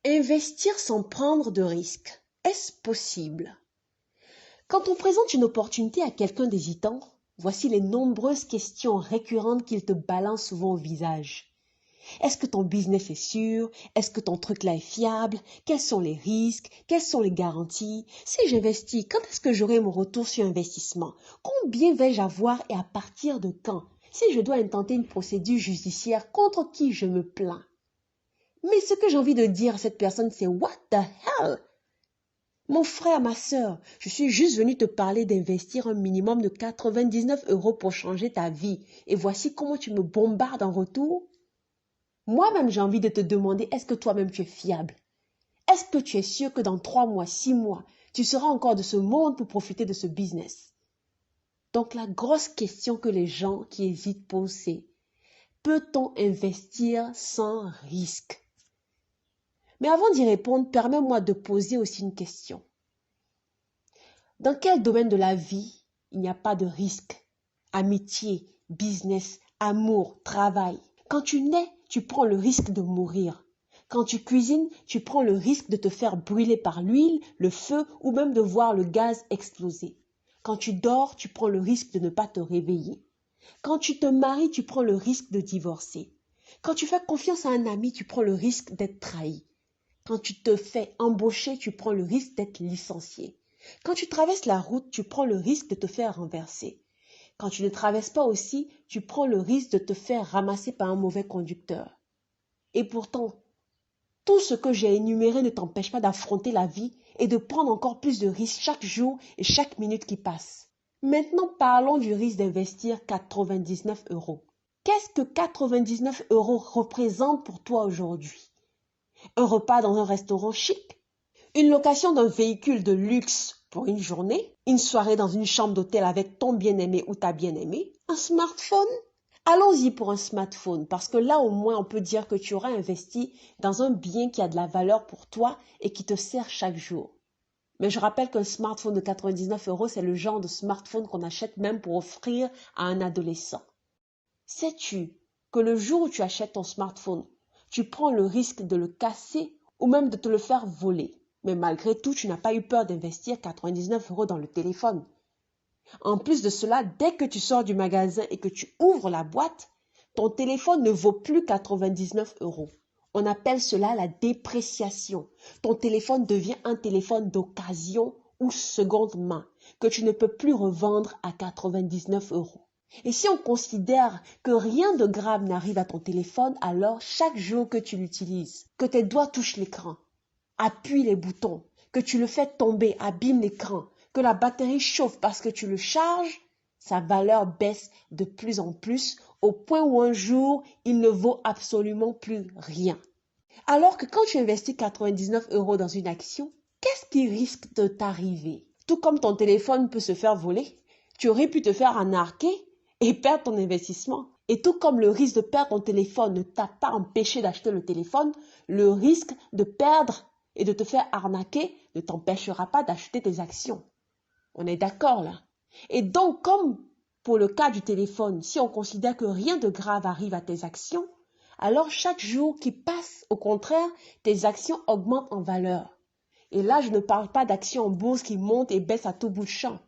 Investir sans prendre de risques, est-ce possible? Quand on présente une opportunité à quelqu'un d'hésitant, voici les nombreuses questions récurrentes qu'il te balance souvent au visage. Est-ce que ton business est sûr? Est-ce que ton truc là est fiable? Quels sont les risques? Quelles sont les garanties? Si j'investis, quand est-ce que j'aurai mon retour sur investissement? Combien vais-je avoir et à partir de quand? Si je dois intenter une procédure judiciaire, contre qui je me plains? Mais ce que j'ai envie de dire à cette personne, c'est What the hell? Mon frère, ma sœur, je suis juste venu te parler d'investir un minimum de 99 € pour changer ta vie. Et voici comment tu me bombardes en retour. Moi-même, j'ai envie de te demander, est-ce que toi-même tu es fiable? Est-ce que tu es sûr que dans 3 mois, 6 mois, tu seras encore de ce monde pour profiter de ce business? Donc la grosse question que les gens qui hésitent posent, c'est peut-on investir sans risque? Mais avant d'y répondre, permets-moi de poser aussi une question. Dans quel domaine de la vie il n'y a pas de risque? Amitié, business, amour, travail. Quand tu nais, tu prends le risque de mourir. Quand tu cuisines, tu prends le risque de te faire brûler par l'huile, le feu ou même de voir le gaz exploser. Quand tu dors, tu prends le risque de ne pas te réveiller. Quand tu te maries, tu prends le risque de divorcer. Quand tu fais confiance à un ami, tu prends le risque d'être trahi. Quand tu te fais embaucher, tu prends le risque d'être licencié. Quand tu traverses la route, tu prends le risque de te faire renverser. Quand tu ne traverses pas aussi, tu prends le risque de te faire ramasser par un mauvais conducteur. Et pourtant, tout ce que j'ai énuméré ne t'empêche pas d'affronter la vie et de prendre encore plus de risques chaque jour et chaque minute qui passe. Maintenant, parlons du risque d'investir 99 €. Qu'est-ce que 99 € représente pour toi aujourd'hui? Un repas dans un restaurant chic? Une location d'un véhicule de luxe pour une journée? Une soirée dans une chambre d'hôtel avec ton bien-aimé ou ta bien-aimée? Un smartphone? Allons-y pour un smartphone, parce que là au moins on peut dire que tu auras investi dans un bien qui a de la valeur pour toi et qui te sert chaque jour. Mais je rappelle qu'un smartphone de 99 €, c'est le genre de smartphone qu'on achète même pour offrir à un adolescent. Sais-tu que le jour où tu achètes ton smartphone, tu prends le risque de le casser ou même de te le faire voler? Mais malgré tout, tu n'as pas eu peur d'investir 99 € dans le téléphone. En plus de cela, dès que tu sors du magasin et que tu ouvres la boîte, ton téléphone ne vaut plus 99 €. On appelle cela la dépréciation. Ton téléphone devient un téléphone d'occasion ou seconde main que tu ne peux plus revendre à 99 €. Et si on considère que rien de grave n'arrive à ton téléphone, alors chaque jour que tu l'utilises, que tes doigts touchent l'écran, appuient les boutons, que tu le fais tomber, abîme l'écran, que la batterie chauffe parce que tu le charges, sa valeur baisse de plus en plus au point où un jour, il ne vaut absolument plus rien. Alors que quand tu investis 99 € dans une action, qu'est-ce qui risque de t'arriver? Tout comme ton téléphone peut se faire voler, tu aurais pu te faire arnaquer et perdre ton investissement. Et tout comme le risque de perdre ton téléphone ne t'a pas empêché d'acheter le téléphone, le risque de perdre et de te faire arnaquer ne t'empêchera pas d'acheter tes actions. On est d'accord là? Et donc, comme pour le cas du téléphone, si on considère que rien de grave arrive à tes actions, alors chaque jour qui passe, au contraire, tes actions augmentent en valeur. Et là, je ne parle pas d'actions en bourse qui montent et baissent à tout bout de champ.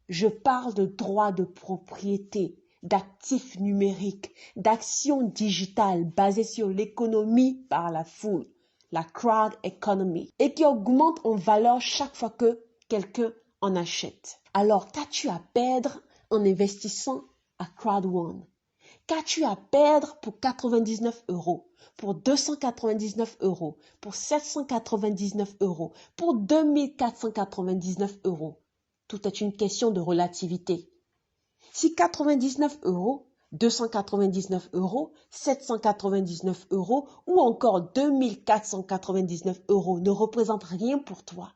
Je parle de droits de propriété, d'actifs numériques, d'actions digitales basées sur l'économie par la foule, la crowd economy, et qui augmentent en valeur chaque fois que quelqu'un en achète. Alors, qu'as-tu à perdre en investissant à Crowd One? Qu'as-tu à perdre pour 99 €, pour 299 €, pour 799 €, pour 2499 €? Tout est une question de relativité. Si 99 €, 299 €, 799 € ou encore 2499 € ne représentent rien pour toi,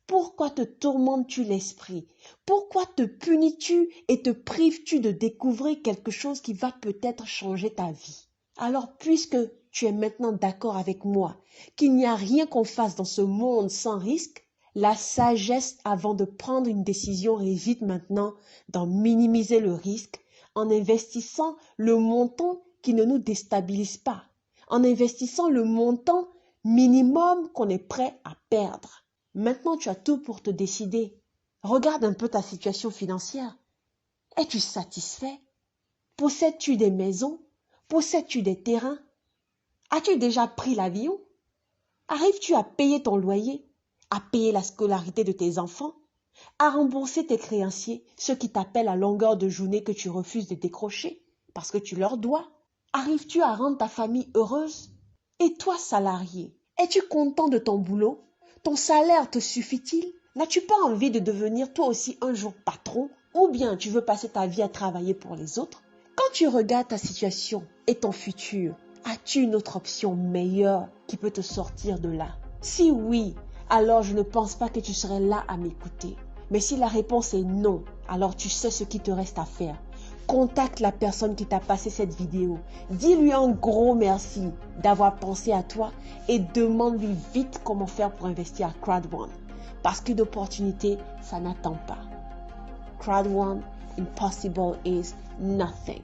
pourquoi te tourmentes-tu l'esprit? Pourquoi te punis-tu et te prives-tu de découvrir quelque chose qui va peut-être changer ta vie? Alors, puisque tu es maintenant d'accord avec moi qu'il n'y a rien qu'on fasse dans ce monde sans risque, la sagesse avant de prendre une décision réside maintenant dans minimiser le risque en investissant le montant qui ne nous déstabilise pas, en investissant le montant minimum qu'on est prêt à perdre. Maintenant, tu as tout pour te décider. Regarde un peu ta situation financière. Es-tu satisfait? Possèdes-tu des maisons? Possèdes-tu des terrains? As-tu déjà pris l'avion? Arrives-tu à payer ton loyer? À payer la scolarité de tes enfants? À rembourser tes créanciers, ceux qui t'appellent à longueur de journée que tu refuses de décrocher parce que tu leur dois? Arrives-tu à rendre ta famille heureuse? Et toi, salarié, es-tu content de ton boulot? Ton salaire te suffit-il? N'as-tu pas envie de devenir toi aussi un jour patron? Ou bien tu veux passer ta vie à travailler pour les autres? Quand tu regardes ta situation et ton futur, as-tu une autre option meilleure qui peut te sortir de là? Si oui, alors je ne pense pas que tu serais là à m'écouter. Mais si la réponse est non, alors tu sais ce qu'il te reste à faire. Contacte la personne qui t'a passé cette vidéo. Dis-lui un gros merci d'avoir pensé à toi et demande-lui vite comment faire pour investir à Crowd1. Parce qu'une opportunité, ça n'attend pas. Crowd1, impossible is nothing.